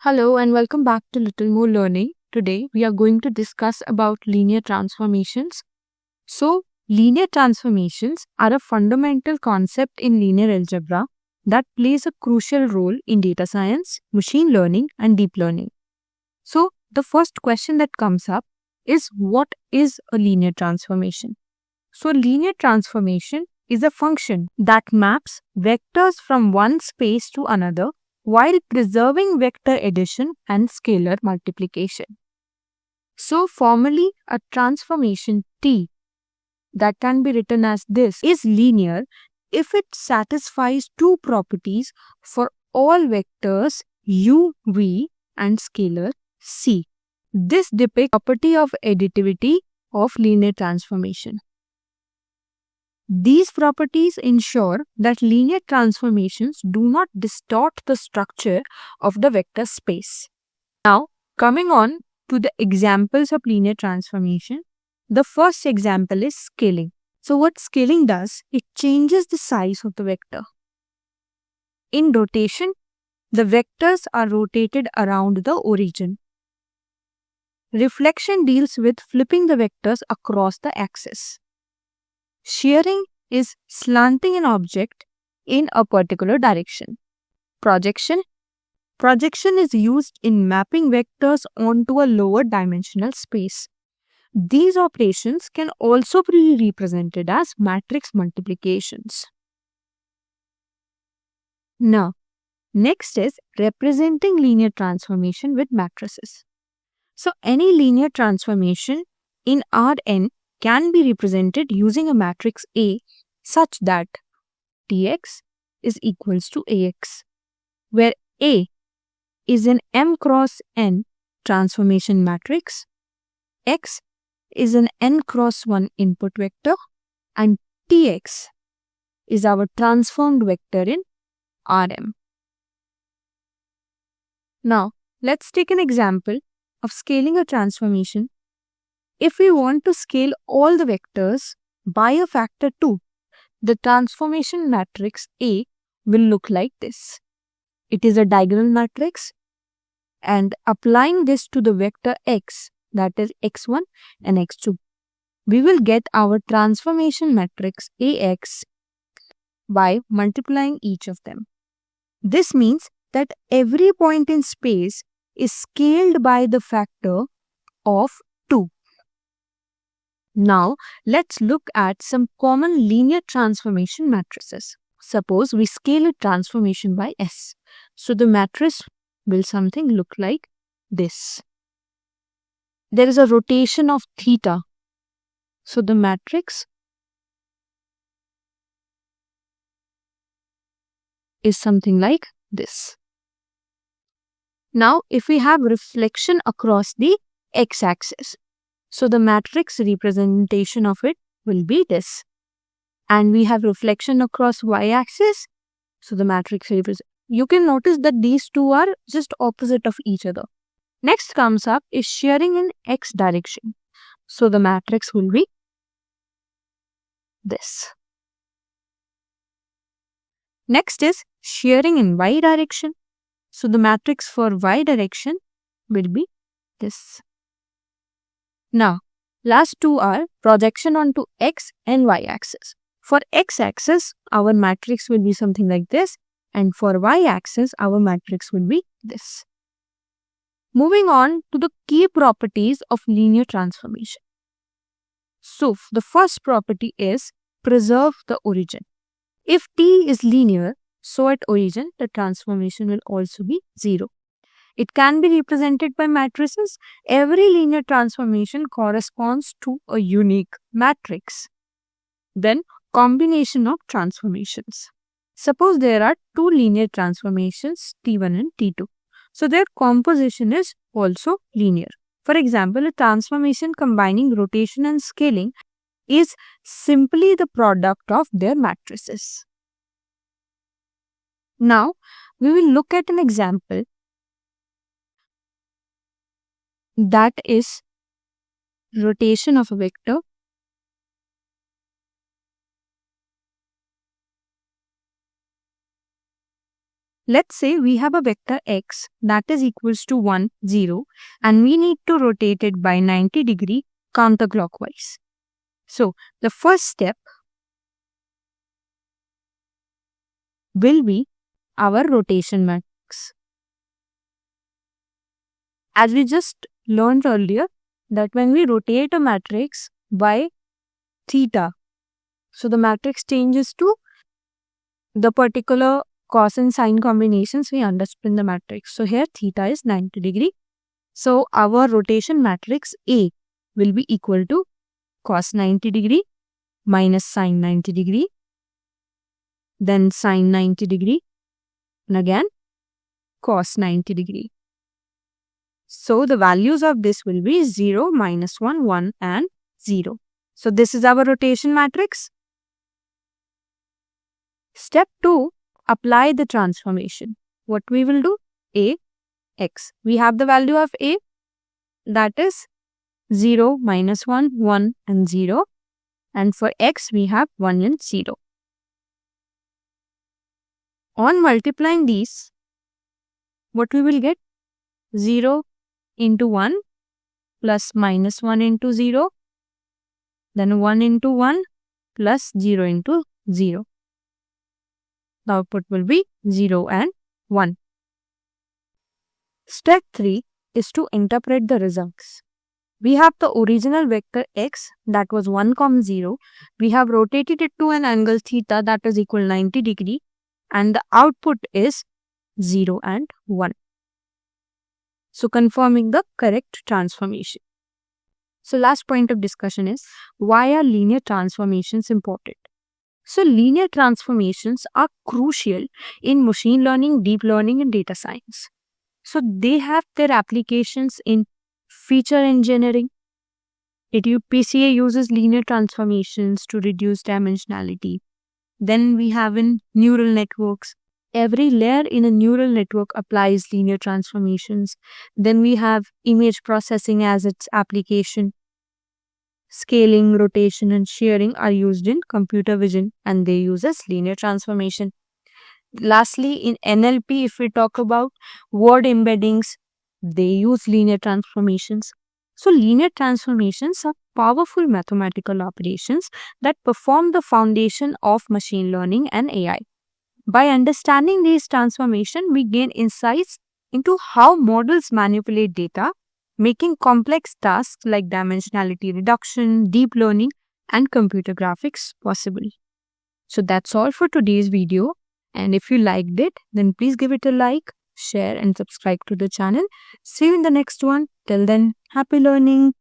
Hello and welcome back to Little More Learning. Today we are going to discuss about linear transformations. So, linear transformations are a fundamental concept in linear algebra that plays a crucial role in data science, machine learning and deep learning. So, the first question that comes up is what is a linear transformation? So, linear transformation is a function that maps vectors from one space to another while preserving vector addition and scalar multiplication. So, formally, a transformation T that can be written as this is linear if it satisfies two properties for all vectors u, v and scalar c. This depicts the property of additivity of linear transformation. These properties ensure that linear transformations do not distort the structure of the vector space. Now, coming on to the examples of linear transformation, the first example is scaling. So, what scaling does, it changes the size of the vector. In rotation, the vectors are rotated around the origin. Reflection deals with flipping the vectors across the axis. Shearing is slanting an object in a particular direction. Projection is used in mapping vectors onto a lower dimensional space. These operations can also be represented as matrix multiplications. Now, next is representing linear transformation with matrices. So, any linear transformation in Rn can be represented using a matrix A such that Tx is equals to Ax, where A is an m cross n transformation matrix, X is an n cross 1 input vector, and Tx is our transformed vector in Rm. Now, let's take an example of scaling a transformation. If we want to scale all the vectors by a factor 2, the transformation matrix A will look like this. It is a diagonal matrix, and applying this to the vector x, that is x1 and x2, we will get our transformation matrix Ax by multiplying each of them. This means that every point in space is scaled by the factor of 2. Now, let's look at some common linear transformation matrices. Suppose we scale a transformation by S. So, the matrix will something look like this. There is a rotation of theta. So, the matrix is something like this. Now, if we have reflection across the x-axis, so the matrix representation of it will be this. And we have reflection across y-axis, so the matrix represents. You can notice that these two are just opposite of each other. Next comes up is shearing in x direction. So the matrix will be this. Next is shearing in y direction. So the matrix for y direction will be this. Now, last two are projection onto x and y axis. For x axis, our matrix will be something like this, and for y axis, our matrix will be this. Moving on to the key properties of linear transformation. So, the first property is preserve the origin. If T is linear, so at origin, the transformation will also be 0. It can be represented by matrices. Every linear transformation corresponds to a unique matrix. Then, combination of transformations. Suppose there are two linear transformations T1 and T2. So, their composition is also linear. For example, a transformation combining rotation and scaling is simply the product of their matrices. Now, we will look at an example that is rotation of a vector let's say we have a vector x that is equals to 1, 0, and we need to rotate it by 90 degree counterclockwise. So the first step will be our rotation matrix. As we just learned earlier, that when we rotate a matrix by theta, so the matrix changes to the particular cos and sine combinations we underspin the matrix. So here theta is 90 degree. So our rotation matrix A will be equal to cos 90 degree minus sine 90 degree, then sine 90 degree, and again cos 90 degree. So the values of this will be 0, minus 1, 1 and 0. So this is our rotation matrix. Step 2, apply the transformation. What we will do? A, x. We have the value of A, that is 0, minus 1, 1 and 0. And for x, we have 1 and 0. On multiplying these, what we will get? 0 into 1 plus minus 1 into 0. Then 1 into 1 plus 0 into 0. The output will be 0 and 1. Step 3 is to interpret the results. We have the original vector x that was 1, 0. We have rotated it to an angle theta that is equal 90 degree, and the output is 0 and 1. So confirming the correct transformation. So last point of discussion is, why are linear transformations important? So linear transformations are crucial in machine learning, deep learning and data science. So they have their applications in feature engineering. PCA uses linear transformations to reduce dimensionality. Then we have in neural networks. Every layer in a neural network applies linear transformations. Then we have image processing as its application. Scaling, rotation and shearing are used in computer vision and they use as linear transformation. Lastly, in NLP, if we talk about word embeddings, they use linear transformations. So linear transformations are powerful mathematical operations that perform the foundation of machine learning and AI. By understanding these transformations, we gain insights into how models manipulate data, making complex tasks like dimensionality reduction, deep learning, and computer graphics possible. So that's all for today's video. And if you liked it, then please give it a like, share, and subscribe to the channel. See you in the next one. Till then, happy learning.